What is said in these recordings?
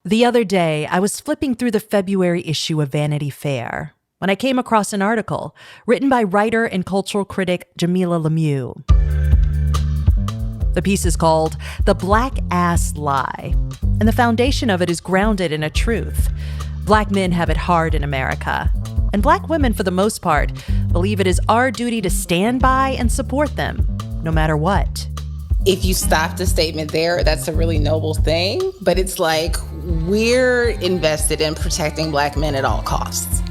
The other day, I was flipping through the February issue of Vanity Fair when I came across an article written by writer and cultural critic Jamilah Lemieux. The piece is called "The Black Ass Lie," and the foundation of it is grounded in a truth. Black men have it hard in America, and Black women, for the most part, believe it is our duty to stand by and support them, no matter what. If you stop the statement there, that's a really noble thing, but it's like we're invested in protecting Black men at all costs.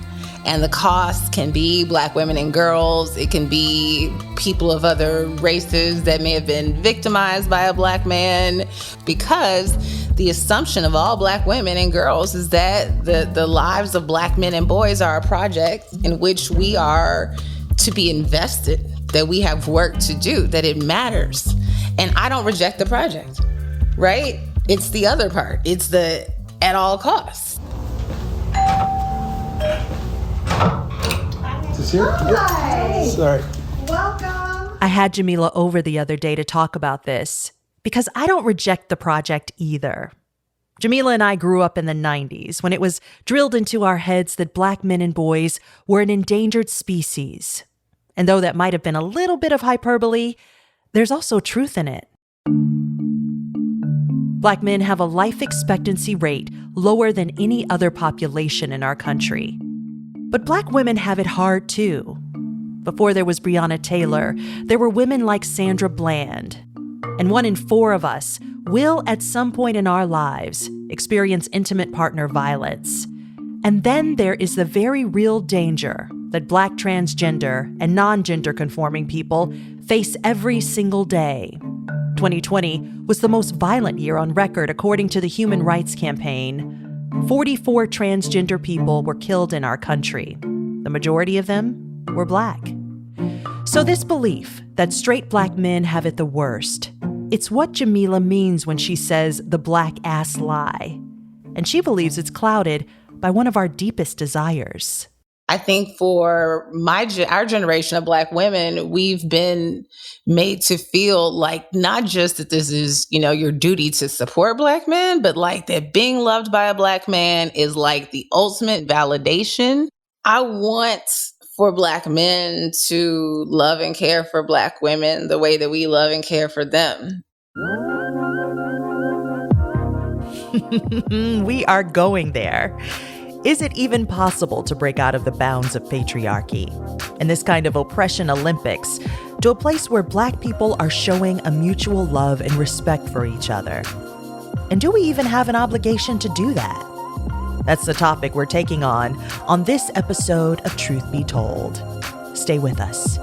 And the costs can be Black women and girls. It can be people of other races that may have been victimized by a Black man, because the assumption of all Black women and girls is that the lives of Black men and boys are a project in which we are to be invested, that we have work to do, that it matters. And I don't reject the project, right? It's the other part. It's the at all costs. Is this here? Hi. Sorry. Welcome. I had Jamilah over the other day to talk about this because I don't reject the project either. Jamilah and I grew up in the 90s when it was drilled into our heads that Black men and boys were an endangered species. And though that might have been a little bit of hyperbole, there's also truth in it. Black men have a life expectancy rate lower than any other population in our country. But Black women have it hard too. Before there was Breonna Taylor, there were women like Sandra Bland. And 1 in 4 of us will, at some point in our lives, experience intimate partner violence. And then there is the very real danger that Black transgender and non-gender conforming people face every single day. 2020 was the most violent year on record, according to the Human Rights Campaign. 44 transgender people were killed in our country. The majority of them were Black. So this belief that straight Black men have it the worst, it's what Jamilah means when she says the black ass lie. And she believes it's clouded by one of our deepest desires. I think for our generation of Black women, we've been made to feel like not just that this is, your duty to support Black men, but like that being loved by a Black man is like the ultimate validation. I want for Black men to love and care for Black women the way that we love and care for them. We are going there. Is it even possible to break out of the bounds of patriarchy and this kind of oppression Olympics to a place where Black people are showing a mutual love and respect for each other? And do we even have an obligation to do that? That's the topic we're taking on this episode of Truth Be Told. Stay with us.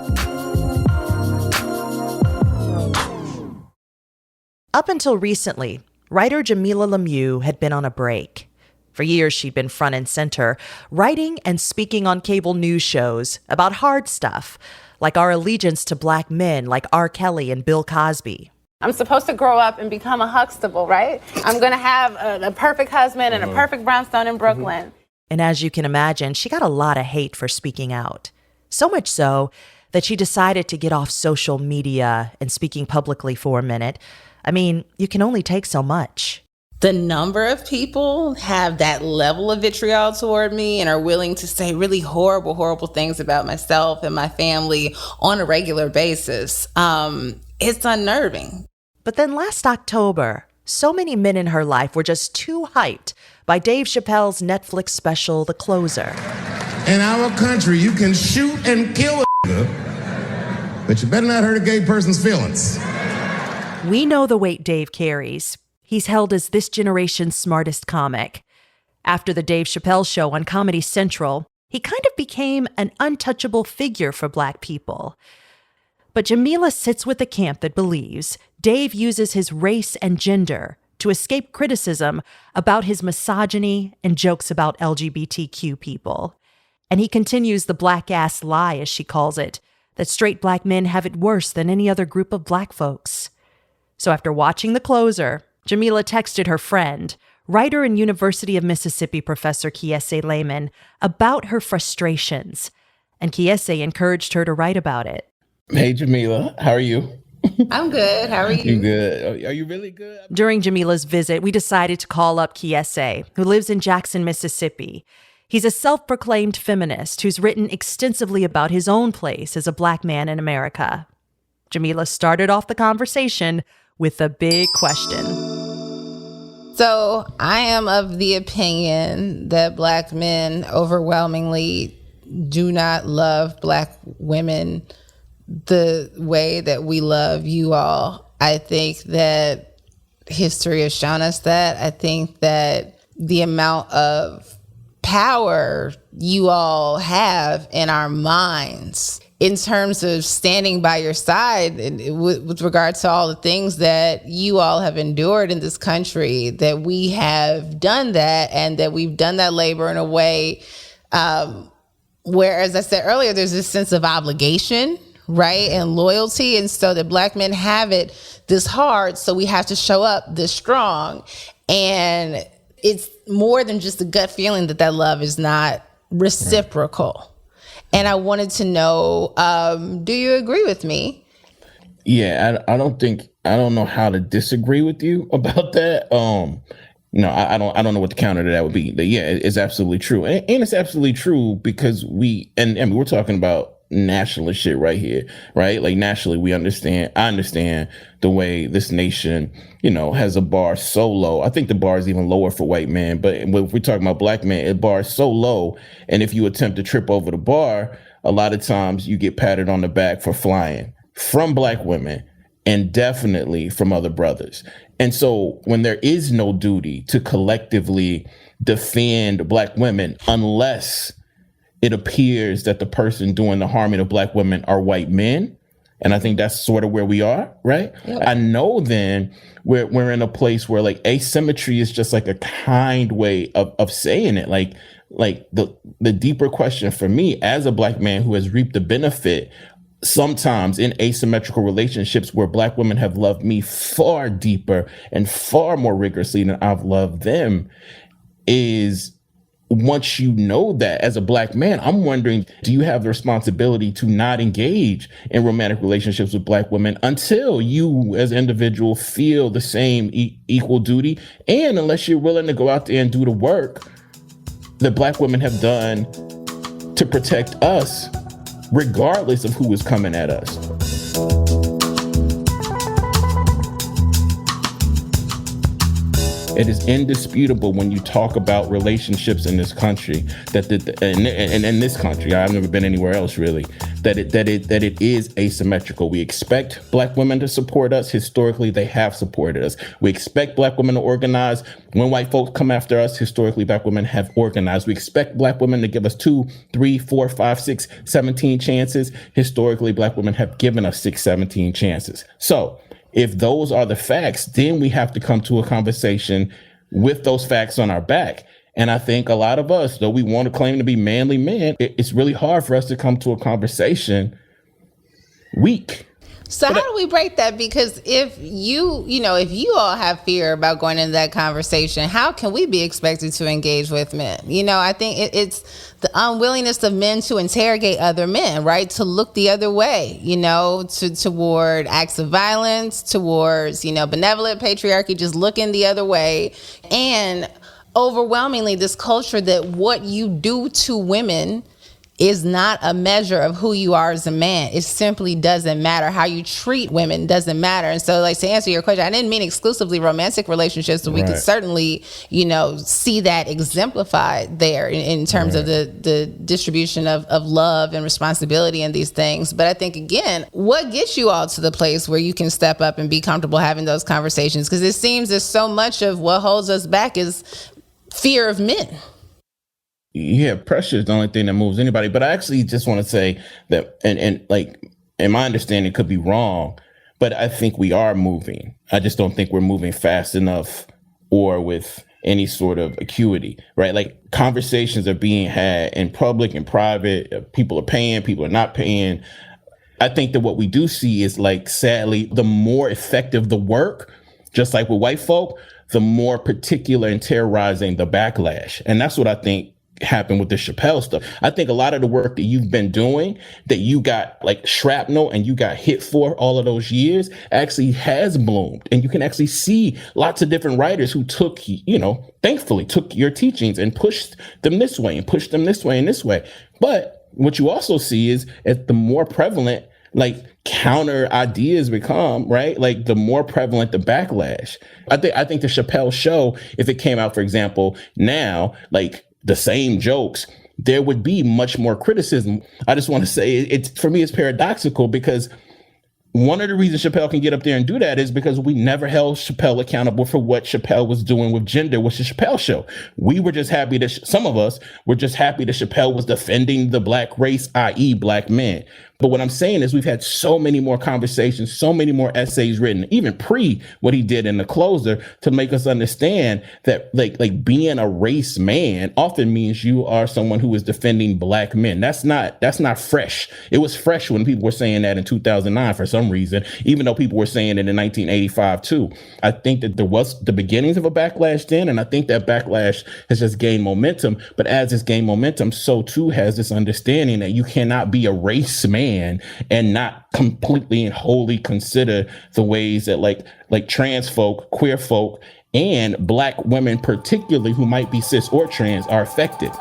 Up until recently, writer Jamilah Lemieux had been on a break. For years, she'd been front and center, writing and speaking on cable news shows about hard stuff, like our allegiance to Black men like R. Kelly and Bill Cosby. I'm supposed to grow up and become a Huxtable, right? I'm going to have a perfect husband and a perfect brownstone in Brooklyn. And as you can imagine, she got a lot of hate for speaking out. So much so that she decided to get off social media and speaking publicly for a minute. I mean, you can only take so much. The number of people have that level of vitriol toward me and are willing to say really horrible, horrible things about myself and my family on a regular basis. It's unnerving. But then last October, so many men in her life were just too hyped by Dave Chappelle's Netflix special, The Closer. In our country, you can shoot and kill a but you better not hurt a gay person's feelings. We know the weight Dave carries. He's held as this generation's smartest comic. After the Dave Chappelle show on Comedy Central, he kind of became an untouchable figure for Black people. But Jamilah sits with the camp that believes Dave uses his race and gender to escape criticism about his misogyny and jokes about LGBTQ people. And he continues the black ass lie, as she calls it, that straight Black men have it worse than any other group of Black folks. So after watching The Closer, Jamilah texted her friend, writer and University of Mississippi professor Kiese Laymon, about her frustrations, and Kiese encouraged her to write about it. Hey, Jamilah, how are you? I'm good. How are you? You good? Are you really good? During Jamilah's visit, we decided to call up Kiese, who lives in Jackson, Mississippi. He's a self-proclaimed feminist who's written extensively about his own place as a Black man in America. Jamilah started off the conversation with a big question. So I am of the opinion that Black men overwhelmingly do not love Black women the way that we love you all. I think that history has shown us that. I think that the amount of power you all have in our minds in terms of standing by your side with regard to all the things that you all have endured in this country, that we have done that, and that we've done that labor in a way where, as I said earlier, there's this sense of obligation, right, and loyalty. And so that Black men have it this hard, so we have to show up this strong. And it's more than just a gut feeling that love is not reciprocal. And I wanted to know, do you agree with me? Yeah, I don't know how to disagree with you about that. No, I don't know what the counter to that would be. But yeah, it's absolutely true. And it's absolutely true because we're talking about nationalist shit right here, right? Like nationally, I understand the way this nation, has a bar so low. I think the bar is even lower for white men, but if we're talking about Black men, the bar is so low. And if you attempt to trip over the bar, a lot of times you get patted on the back for flying from Black women and definitely from other brothers. And so when there is no duty to collectively defend Black women, unless it appears that the person doing the harming of Black women are white men. And I think that's sort of where we are, right? Yep. I know then we're in a place where like asymmetry is just like a kind way of saying it. Like the deeper question for me as a Black man who has reaped the benefit sometimes in asymmetrical relationships where Black women have loved me far deeper and far more rigorously than I've loved them is, once you know that as a Black man, I'm wondering, do you have the responsibility to not engage in romantic relationships with Black women until you as an individual feel the same equal duty? And unless you're willing to go out there and do the work that Black women have done to protect us, regardless of who is coming at us. It is indisputable when you talk about relationships in this country that in this country, I've never been anywhere else really, that it is asymmetrical. We expect Black women to support us. Historically, they have supported us. We expect Black women to organize. When white folks come after us, historically, Black women have organized. We expect Black women to give us 2, 3, 4, 5, 6, 17 chances. Historically, Black women have given us 6, 17 chances. So if those are the facts, then we have to come to a conversation with those facts on our back. And I think a lot of us, though we want to claim to be manly men, it's really hard for us to come to a conversation weak. So how do we break that? Because if you all have fear about going into that conversation, how can we be expected to engage with men? I think it's the unwillingness of men to interrogate other men, right? To look the other way, toward acts of violence, towards, benevolent patriarchy, just looking the other way. And overwhelmingly, this culture that what you do to women is not a measure of who you are as a man. It simply doesn't matter. How you treat women doesn't matter. And so, like, to answer your question, I didn't mean exclusively romantic relationships, but we could certainly, see that exemplified there in terms of the distribution of love and responsibility and these things. But I think, again, what gets you all to the place where you can step up and be comfortable having those conversations? Because it seems that so much of what holds us back is fear of men. Yeah, pressure is the only thing that moves anybody. But I actually just want to say that, and my understanding could be wrong, but I think we are moving. I just don't think we're moving fast enough or with any sort of acuity, right? Like conversations are being had in public and private. People are paying, people are not paying. I think that what we do see is, like, sadly, the more effective the work, just like with white folk, the more particular and terrorizing the backlash. And that's what I think happened with the Chappelle stuff. I think a lot of the work that you've been doing, that you got like shrapnel and you got hit for all of those years, actually has bloomed. And you can actually see lots of different writers who took, thankfully took your teachings and pushed them this way and pushed them this way and this way. But what you also see is as the more prevalent like counter ideas become, right? Like the more prevalent the backlash. I think the Chappelle show, if it came out, for example, now, like the same jokes, there would be much more criticism. I just want to say for me, it's paradoxical because one of the reasons Chappelle can get up there and do that is because we never held Chappelle accountable for what Chappelle was doing with gender with the Chappelle show. We were just happy that some of us were just happy that Chappelle was defending the black race, i.e. black men. But what I'm saying is we've had so many more conversations, so many more essays written, even pre what he did in The Closer, to make us understand that like being a race man often means you are someone who is defending black men. That's not fresh. It was fresh when people were saying that in 2009 for some reason, even though people were saying it in 1985 too. I think that there was the beginnings of a backlash then, and I think that backlash has just gained momentum. But as it's gained momentum, so too has this understanding that you cannot be a race man and not completely and wholly consider the ways that like trans folk, queer folk, and black women particularly who might be cis or trans are affected.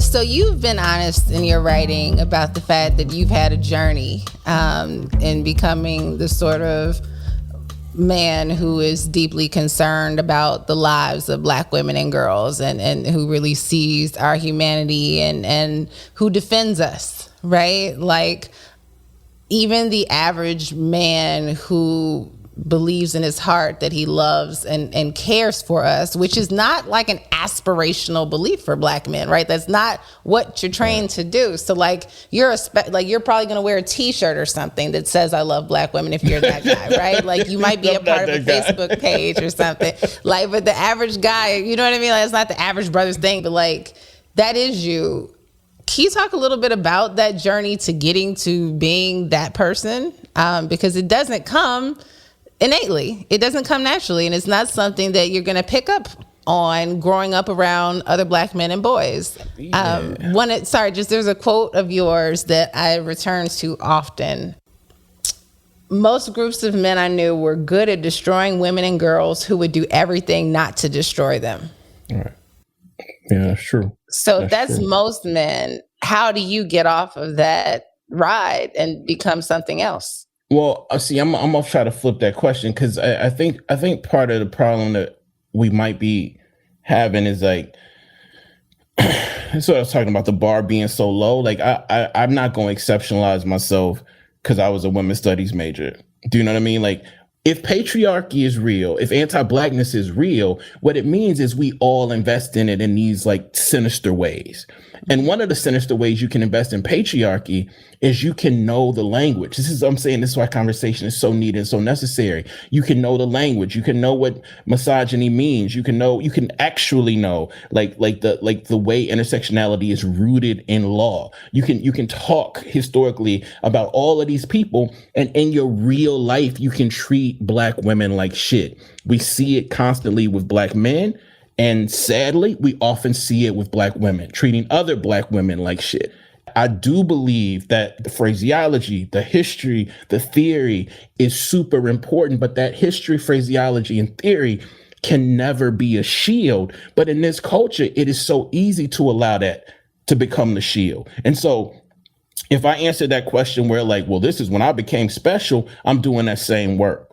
So you've been honest in your writing about the fact that you've had a journey in becoming the sort of man who is deeply concerned about the lives of black women and girls and who really sees our humanity and who defends us, right? Like even the average man who believes in his heart that he loves and cares for us, which is not like an aspirational belief for black men, right? That's not what you're trained to do. So like you're probably going to wear a t-shirt or something that says I love black women if you're that guy, right? Like you might be a part of a Facebook page or something. Like, but the average guy, you know what I mean? Like it's not the average brother's thing, but like that is you. Can you talk a little bit about that journey to getting to being that person? Because it doesn't come innately. It doesn't come naturally, and it's not something that you're going to pick up on growing up around other black men and boys. Yeah. There's a quote of yours that I return to often. Most groups of men I knew were good at destroying women and girls who would do everything not to destroy them. All right. Yeah, that's true. So if that's true. Most men, how do you get off of that ride and become something else? Well, see, I'm gonna try to flip that question because I think part of the problem that we might be having is like, that's what I was talking about, the bar being so low. Like I'm not going to exceptionalize myself because I was a women's studies major. Do you know what I mean? Like if patriarchy is real, if anti-blackness is real, what it means is we all invest in it in these like sinister ways. And one of the sinister ways you can invest in patriarchy is you can know the language. This is why conversation is so needed and so necessary. You can know the language. You can know what misogyny means. You can actually know like the way intersectionality is rooted in law. You can talk historically about all of these people, and in your real life, you can treat black women like shit. We see it constantly with black men. And sadly, we often see it with black women, treating other black women like shit. I do believe that the phraseology, the history, the theory is super important, but that history, phraseology, and theory can never be a shield. But in this culture, it is so easy to allow that to become the shield. And so if I answer that question where like, well, this is when I became special, I'm doing that same work.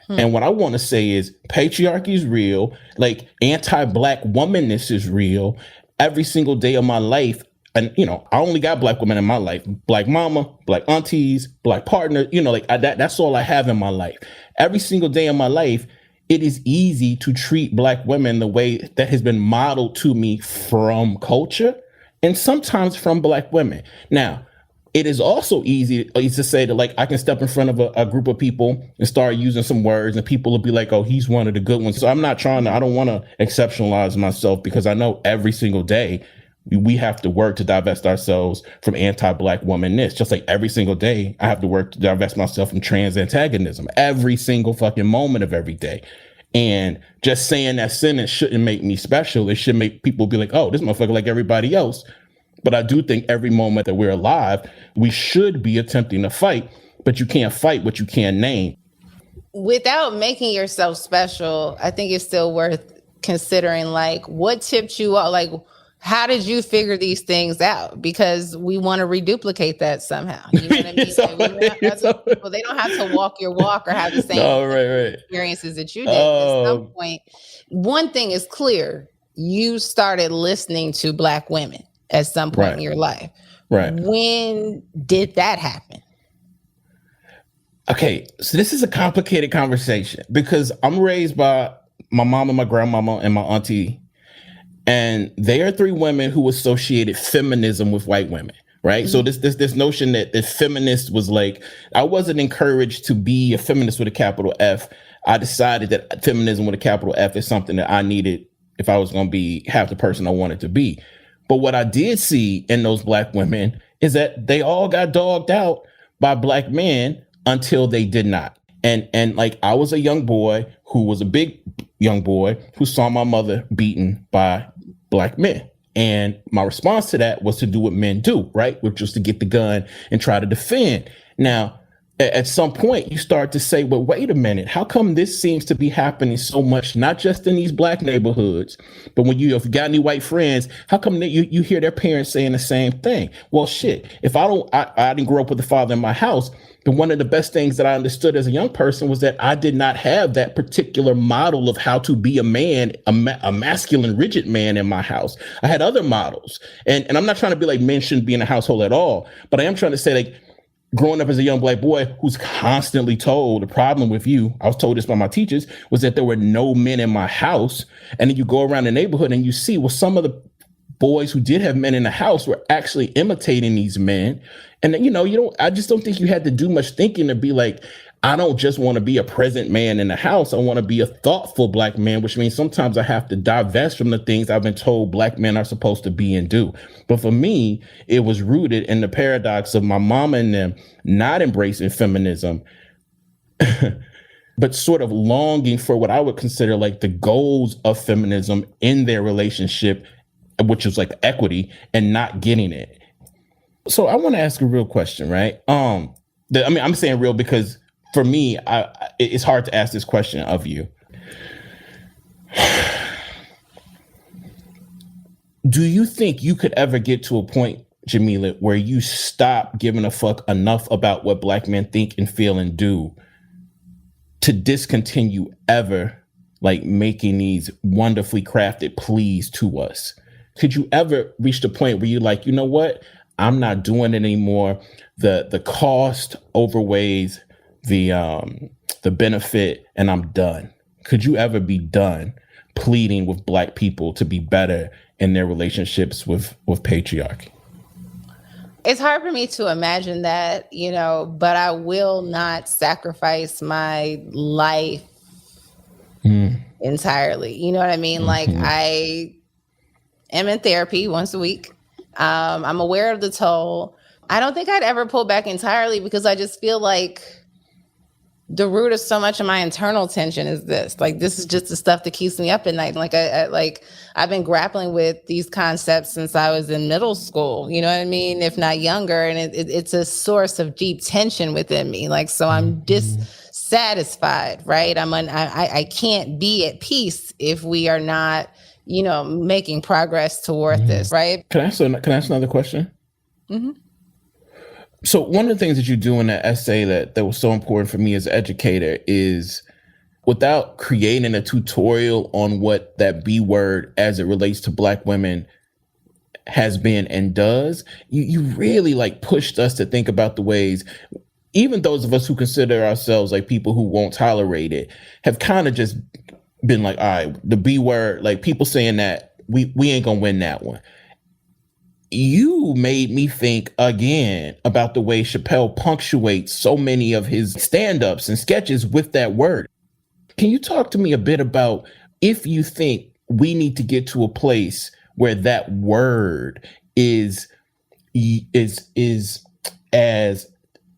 And what I want to say is patriarchy is real, like anti-black womanness is real. Every single day of my life, and I only got black women in my life, black mama, black aunties, black partner, that's all I have in my life. Every single day of my life, it is easy to treat black women the way that has been modeled to me from culture and sometimes from black women. Now, it is also easy to say that like I can step in front of a group of people and start using some words and people will be like, oh, he's one of the good ones. So I don't want to exceptionalize myself because I know every single day We have to work to divest ourselves from anti-Black womanness. Just like every single day, I have to work to divest myself from trans antagonism every single fucking moment of every day. And just saying that sentence shouldn't make me special. It should make people be like, oh, this motherfucker like everybody else. But I do think every moment that we're alive, we should be attempting to fight, but you can't fight what you can't name. Without making yourself special, I think it's still worth considering, like, what tipped you off? Like, how did you figure these things out? Because we want to reduplicate that somehow. You know what I mean? Well, they don't have to walk your walk or have the same experiences that you did. At some point, one thing is clear. You started listening to Black women at some point in your life. Right. When did that happen? Okay, so this is a complicated conversation because I'm raised by my mama, my grandmama, and my auntie. And they are three women who associated feminism with white women, right? Mm-hmm. So this notion that feminist was like, I wasn't encouraged to be a feminist with a capital F. I decided that feminism with a capital F is something that I needed if I was going to be half the person I wanted to be. But what I did see in those Black women is that they all got dogged out by Black men until they did not. And like, I was a young boy who was a big young boy who saw my mother beaten by Black men. And my response to that was to do what men do, right? Which was to get the gun and try to defend. Now, at some point, you start to say, well, wait a minute, how come this seems to be happening so much, not just in these Black neighborhoods, but when if you got any white friends, how come you hear their parents saying the same thing? Well, shit, if I didn't grow up with a father in my house, then one of the best things that I understood as a young person was that I did not have that particular model of how to be a man, a masculine, rigid man in my house. I had other models. And I'm not trying to be like men shouldn't be in a household at all, but I am trying to say, like, growing up as a young Black boy who's constantly told the problem with you, I was told this by my teachers, was that there were no men in my house. And then you go around the neighborhood and you see, well, some of the boys who did have men in the house were actually imitating these men. And then, I just don't think you had to do much thinking to be like, I don't just want to be a present man in the house. I want to be a thoughtful Black man, which means sometimes I have to divest from the things I've been told Black men are supposed to be and do. But for me, it was rooted in the paradox of my mama and them not embracing feminism, but sort of longing for what I would consider like the goals of feminism in their relationship, which was like equity, and not getting it. So I want to ask a real question, right? I'm saying real because for me, it's hard to ask this question of you. Do you think you could ever get to a point, Jamilah, where you stop giving a fuck enough about what Black men think and feel and do to discontinue ever like making these wonderfully crafted pleas to us? Could you ever reach the point where you're like, you know what? I'm not doing it anymore. The cost overweighs the benefit, and I'm done. Could you ever be done pleading with Black people to be better in their relationships with patriarchy? It's hard for me to imagine that, but I will not sacrifice my life entirely. You know what I mean? Mm-hmm. Like, I am in therapy once a week. I'm aware of the toll. I don't think I'd ever pull back entirely because I just feel like the root of so much of my internal tension is this. Like, this is just the stuff that keeps me up at night. Like, I've been grappling with these concepts since I was in middle school, you know what I mean? If not younger. And it's a source of deep tension within me. Like, so I'm dissatisfied, right? I can't be at peace if we are not, making progress toward this, right? Can I ask another question? Mm-hmm. So one of the things that you do in that essay that was so important for me as an educator is, without creating a tutorial on what that B word as it relates to Black women has been and does, you really like pushed us to think about the ways, even those of us who consider ourselves like people who won't tolerate it, have kind of just been like, all right, the B word, like people saying that we ain't gonna win that one. You made me think again about the way Chappelle punctuates so many of his stand-ups and sketches with that word. Can you talk to me a bit about if you think we need to get to a place where that word is as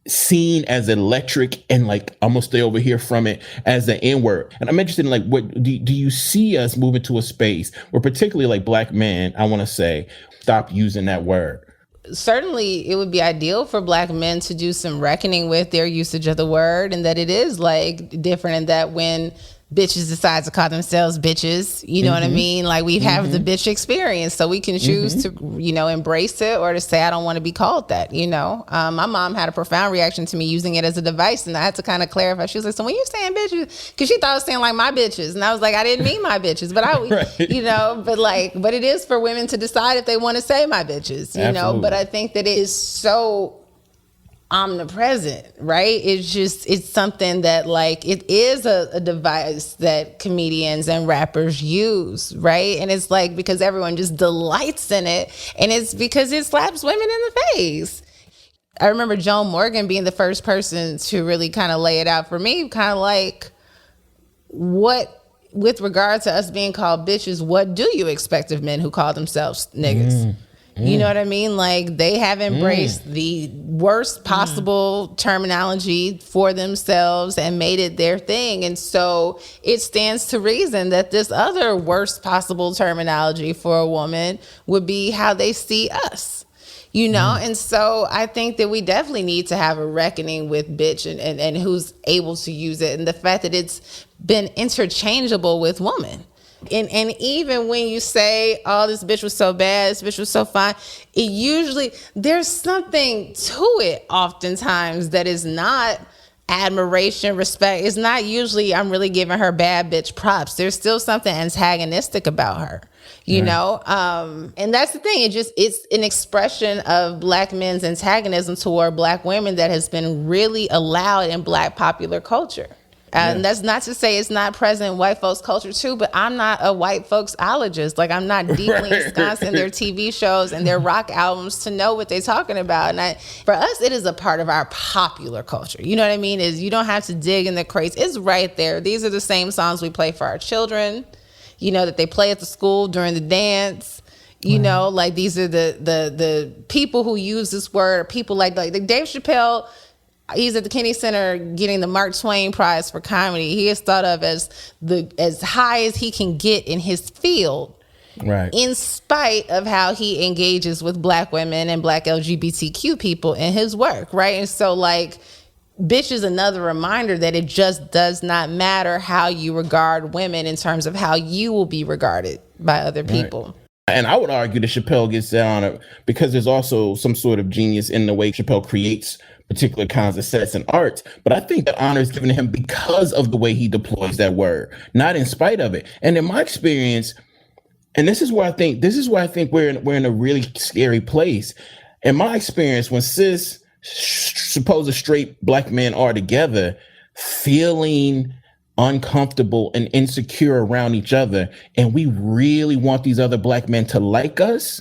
seen as electric, and like I'm gonna stay over here from it as the N-word. And I'm interested in like, what do you see us moving to a space where particularly like Black men, I want to say, stop using that word? Certainly it would be ideal for Black men to do some reckoning with their usage of the word, and that it is like different, and that when bitches decide to call themselves bitches, you know what I mean? Like we have the bitch experience, so we can choose to, you know, embrace it or to say, I don't want to be called that, you know? My mom had a profound reaction to me using it as a device, and I had to kind of clarify. She was like, so when you saying bitches, because she thought I was saying like my bitches. And I was like, I didn't mean my bitches, but you know, but it is for women to decide if they want to say my bitches, you know? But I think that it is so omnipresent, right? It's something that like, it is a device that comedians and rappers use, right? And it's like, because everyone just delights in it, and it's because it slaps women in the face. I remember Joan Morgan being the first person to really kind of lay it out for me, kind of like, what, with regard to us being called bitches, what do you expect of men who call themselves niggas? You know what I mean? Like, they have embraced the worst possible terminology for themselves and made it their thing. And so it stands to reason that this other worst possible terminology for a woman would be how they see us, you know? And so I think that we definitely need to have a reckoning with bitch and who's able to use it, and the fact that it's been interchangeable with woman. And even when you say, oh, this bitch was so bad, this bitch was so fine, it usually, there's something to it oftentimes that is not admiration, respect. It's not usually, I'm really giving her bad bitch props. There's still something antagonistic about her, you know? And that's the thing. It's an expression of Black men's antagonism toward Black women that has been really allowed in Black popular culture. And that's not to say it's not present in white folks' culture too, but I'm not a white folks ologist. Like, I'm not deeply ensconced in their TV shows and their rock albums to know what they're talking about. And for us, it is a part of our popular culture. You know what I mean? Is you don't have to dig in the crates. It's right there. These are the same songs we play for our children, you know, that they play at the school during the dance. You know, like, these are the people who use this word, people like Dave Chappelle. He's at the Kennedy Center getting the Mark Twain Prize for comedy. He is thought of as high as he can get in his field, right? In spite of how he engages with Black women and Black LGBTQ people in his work, right? And so, like, bitch is another reminder that it just does not matter how you regard women in terms of how you will be regarded by other people. Right. And I would argue that Chappelle gets that honor because there's also some sort of genius in the way Chappelle creates particular kinds of sets and arts. But I think that honor is given to him because of the way he deploys that word, not in spite of it. And in my experience, and this is where I think we're in a really scary place. In my experience, when cis, supposed straight Black men are together, feeling uncomfortable and insecure around each other, and we really want these other Black men to like us,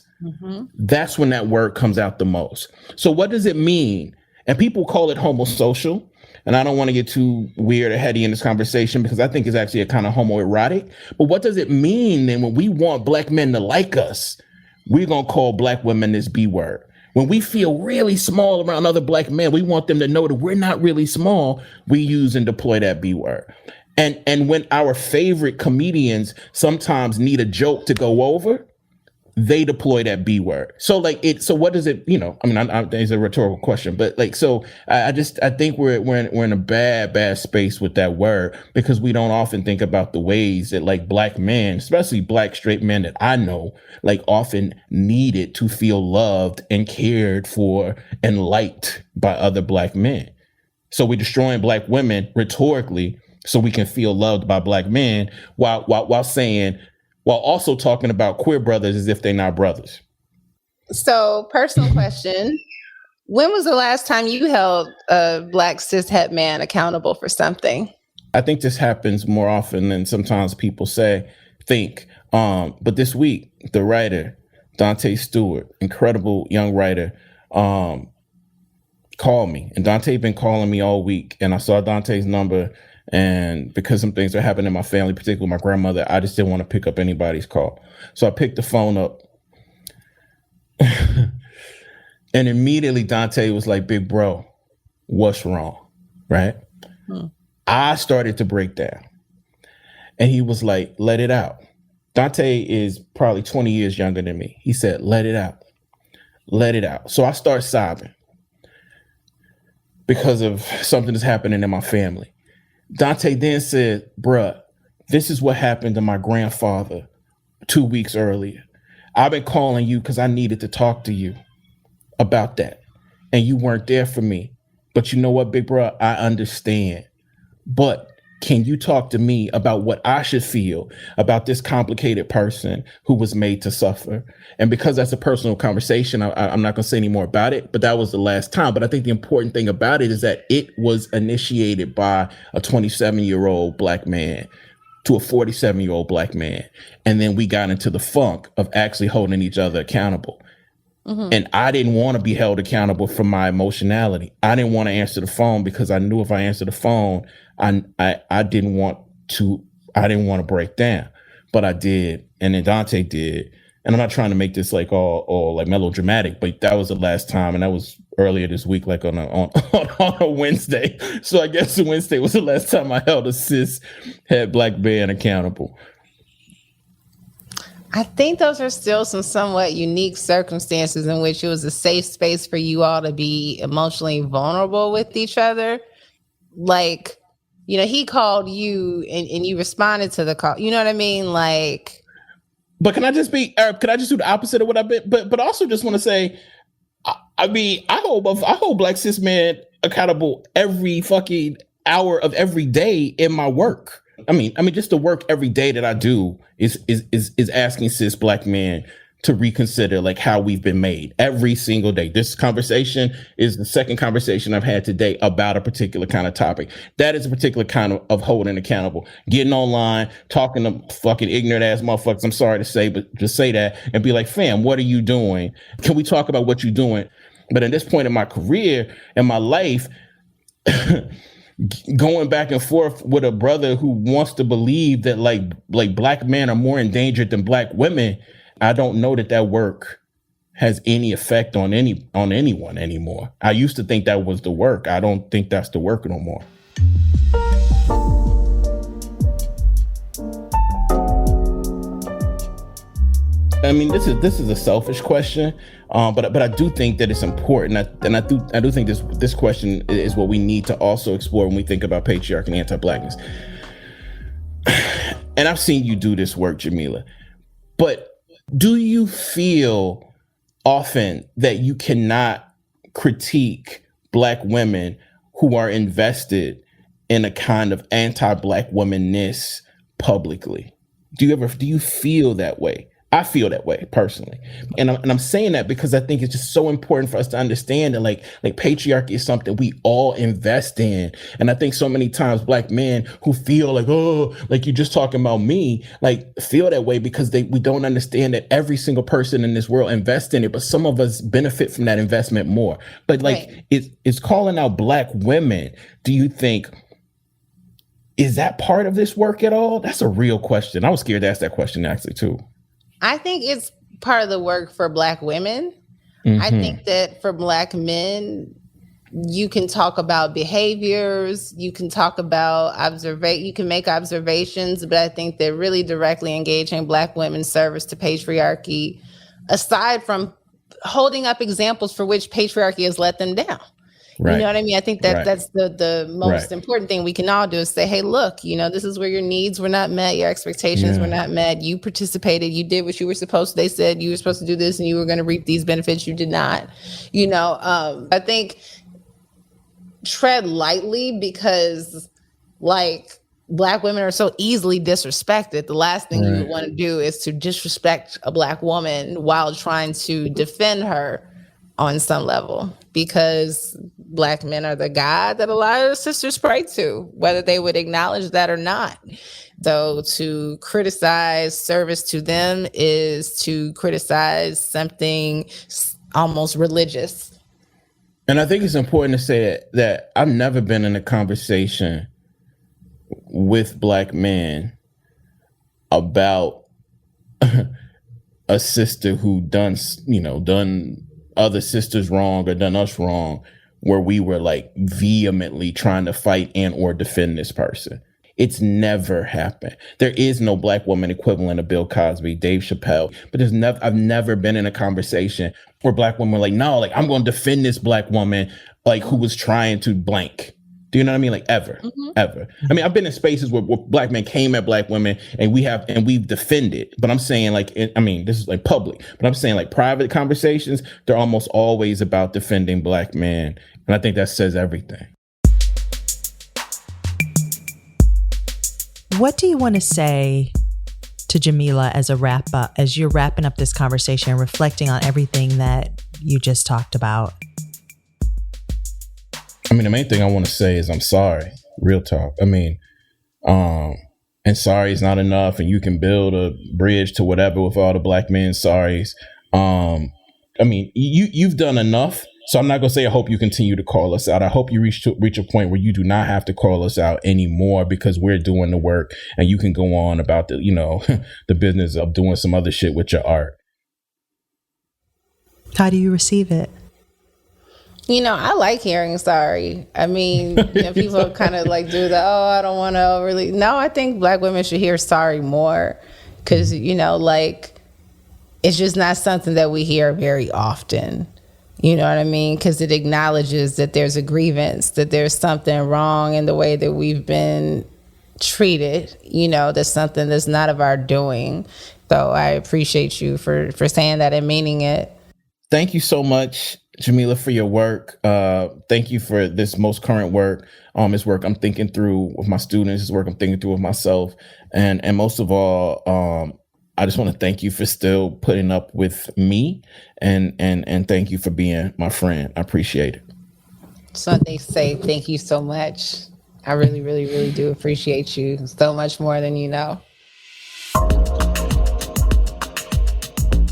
that's when that word comes out the most. So what does it mean? And people call it homosocial. And I don't want to get too weird or heady in this conversation because I think it's actually a kind of homoerotic. But what does it mean then when we want Black men to like us? We're going to call Black women this B word. When we feel really small around other Black men, we want them to know that we're not really small. We use and deploy that B word. And when our favorite comedians sometimes need a joke to go over, they deploy that B word. So so what does it, you know, I mean, it's a rhetorical question, but like, so I think we're in a bad space with that word because we don't often think about the ways that like Black men, especially Black straight men that I know, like often needed to feel loved and cared for and liked by other Black men. So we're destroying Black women rhetorically so we can feel loved by Black men while also talking about queer brothers as if they're not brothers. So, personal question. When was the last time you held a Black cishet man accountable for something? I think this happens more often than sometimes people think. But this week, the writer, Dante Stewart, incredible young writer, called me. And Dante been calling me all week. And I saw Dante's number. And because some things are happening in my family, particularly my grandmother, I just didn't want to pick up anybody's call. So I picked the phone up And immediately Dante was like, big bro, what's wrong? Right? I started to break down. And he was like, let it out. Dante is probably 20 years younger than me. He said, let it out. Let it out. So I start sobbing because of something that's happening in my family. Dante then said, bruh, this is what happened to my grandfather 2 weeks earlier. I've been calling you because I needed to talk to you about that. And you weren't there for me. But you know what, big bruh, I understand. But can you talk to me about what I should feel about this complicated person who was made to suffer? And because that's a personal conversation, I'm not going to say any more about it, but that was the last time. But I think the important thing about it is that it was initiated by a 27-year-old Black man to a 47-year-old Black man. And then we got into the funk of actually holding each other accountable. And I didn't want to be held accountable for my emotionality. I didn't want to answer the phone because I knew if I answered the phone, I didn't want to break down, but I did. And then Dante did. And I'm not trying to make this like all like melodramatic, but that was the last time. And that was earlier this week, like on a Wednesday. So I guess Wednesday was the last time I held a cis het Black man accountable. I think those are still some somewhat unique circumstances in which it was a safe space for you all to be emotionally vulnerable with each other. Like, you know, he called you and you responded to the call. You know what I mean? Like, but can I just do the opposite of what I've been? But also just want to say, I hold Black cis men accountable every fucking hour of every day in my work. I mean, just the work every day that I do is asking cis Black men to reconsider like how we've been made every single day. This conversation is the second conversation I've had today about a particular kind of topic. That is a particular kind of holding accountable. Getting online, talking to fucking ignorant ass motherfuckers. I'm sorry to say, but just say that and be like, fam, what are you doing? Can we talk about what you're doing? But at this point in my career and my life, going back and forth with a brother who wants to believe that like Black men are more endangered than Black women, I don't know that work has any effect on anyone anymore. I used to think that was the work. I don't think that's the work no more. I mean, this is a selfish question, but I do think that it's important, and I do think this question is what we need to also explore when we think about patriarchy and anti-Blackness. And I've seen you do this work, Jamilah, but do you feel often that you cannot critique Black women who are invested in a kind of anti-Black womanness publicly? Do you feel that way? I feel that way personally. And I'm saying that because I think it's just so important for us to understand that like patriarchy is something we all invest in. And I think so many times Black men who feel like, oh, like you're just talking about me, like feel that way because we don't understand that every single person in this world invests in it, but some of us benefit from that investment more. But like right. It's calling out Black women. Do you think, is that part of this work at all? That's a real question. I was scared to ask that question actually too. I think it's part of the work for Black women. I think that for Black men, you can talk about behaviors, you can talk about you can make observations, but I think that really directly engaging Black women's service to patriarchy, aside from holding up examples for which patriarchy has let them down. Right. You know what I mean? I think that that's the most important thing we can all do is say, hey, look, you know, this is where your needs were not met. Your expectations were not met. You participated. You did what you were supposed to. They said you were supposed to do this and you were going to reap these benefits. You did not. You know, I think tread lightly because like Black women are so easily disrespected. The last thing you would want to do is to disrespect a Black woman while trying to defend her on some level, because Black men are the God that a lot of sisters pray to, whether they would acknowledge that or not. Though to criticize service to them is to criticize something almost religious. And I think it's important to say that I've never been in a conversation with Black men about a sister who done other sisters wrong or done us wrong, where we were like vehemently trying to fight and or defend this person. It's never happened. There is no black woman equivalent of Bill Cosby, Dave Chappelle, but I've never been in a conversation where black women were like, no, like I'm going to defend this black woman, like who was trying to blank. Do you know what I mean? Like ever. I mean, I've been in spaces where black men came at black women and we've defended, but I'm saying like, this is like public, but I'm saying like private conversations, they're almost always about defending black men. And I think that says everything. What do you want to say to Jamilah as you're wrapping up this conversation and reflecting on everything that you just talked about? I mean, the main thing I want to say is I'm sorry. Real talk. I mean, and sorry is not enough, and you can build a bridge to whatever with all the black men sorries. I mean, you've done enough. So I'm not going to say I hope you continue to call us out. I hope you reach a point where you do not have to call us out anymore, because we're doing the work and you can go on about the, the business of doing some other shit with your art. How do you receive it? I like hearing sorry. I mean, people kind of like do the, I don't want to really. No, I think black women should hear sorry more, because, like, it's just not something that we hear very often. You know what I mean? Because it acknowledges that there's a grievance, that there's something wrong in the way that we've been treated. That's something that's not of our doing. So I appreciate you for saying that and meaning it. Thank you so much, Jamilah, for your work. Thank you for this most current work. It's work I'm thinking through with my students. It's work I'm thinking through with myself. And most of all, I just want to thank you for still putting up with me, and thank you for being my friend. I appreciate it. So they say thank you so much. I really, really, really do appreciate you so much more than you know.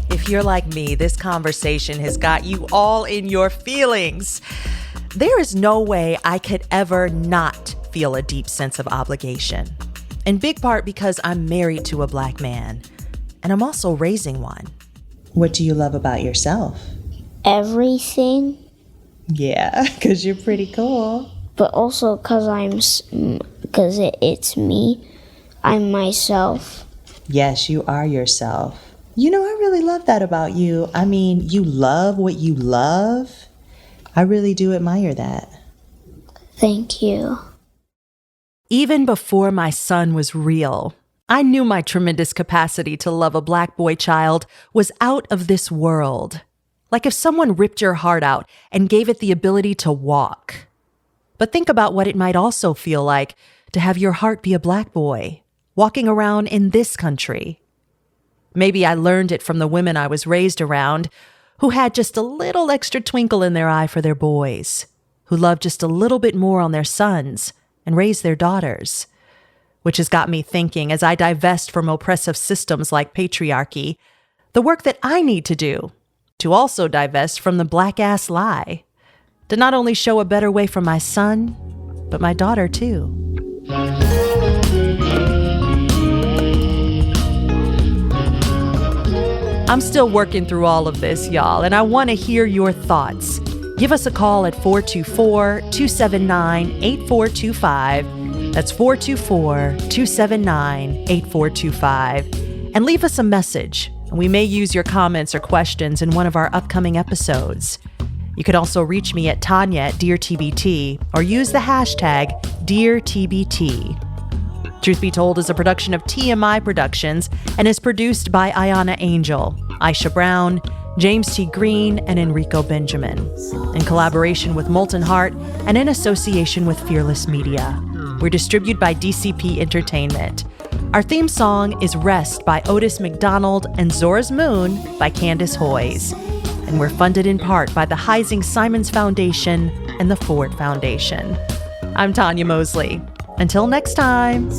If you're like me, this conversation has got you all in your feelings. There is no way I could ever not feel a deep sense of obligation. In big part because I'm married to a black man, and I'm also raising one. What do you love about yourself? Everything. Yeah, because you're pretty cool. But also because it's me. I'm myself. Yes, you are yourself. I really love that about you. I mean, you love what you love. I really do admire that. Thank you. Even before my son was real, I knew my tremendous capacity to love a black boy child was out of this world. Like if someone ripped your heart out and gave it the ability to walk. But think about what it might also feel like to have your heart be a black boy, walking around in this country. Maybe I learned it from the women I was raised around, who had just a little extra twinkle in their eye for their boys, who loved just a little bit more on their sons and raised their daughters. Which has got me thinking, as I divest from oppressive systems like patriarchy, the work that I need to do to also divest from the black-ass lie, to not only show a better way for my son, but my daughter too. I'm still working through all of this, y'all, and I want to hear your thoughts. Give us a call at 424-279-8425. That's 424-279-8425. And leave us a message, and we may use your comments or questions in one of our upcoming episodes. You could also reach me at Tonya at DearTBT or use the hashtag DearTBT. Truth Be Told is a production of TMI Productions and is produced by Ayana Angel, Aisha Brown, James T. Green, and Enrico Benjamin, in collaboration with Molten Heart and in association with Fearless Media. We're distributed by DCP Entertainment. Our theme song is Rest by Otis McDonald and Zora's Moon by Candace Hoyes. And we're funded in part by the Heising Simons Foundation and the Ford Foundation. I'm Tonya Mosley. Until next time.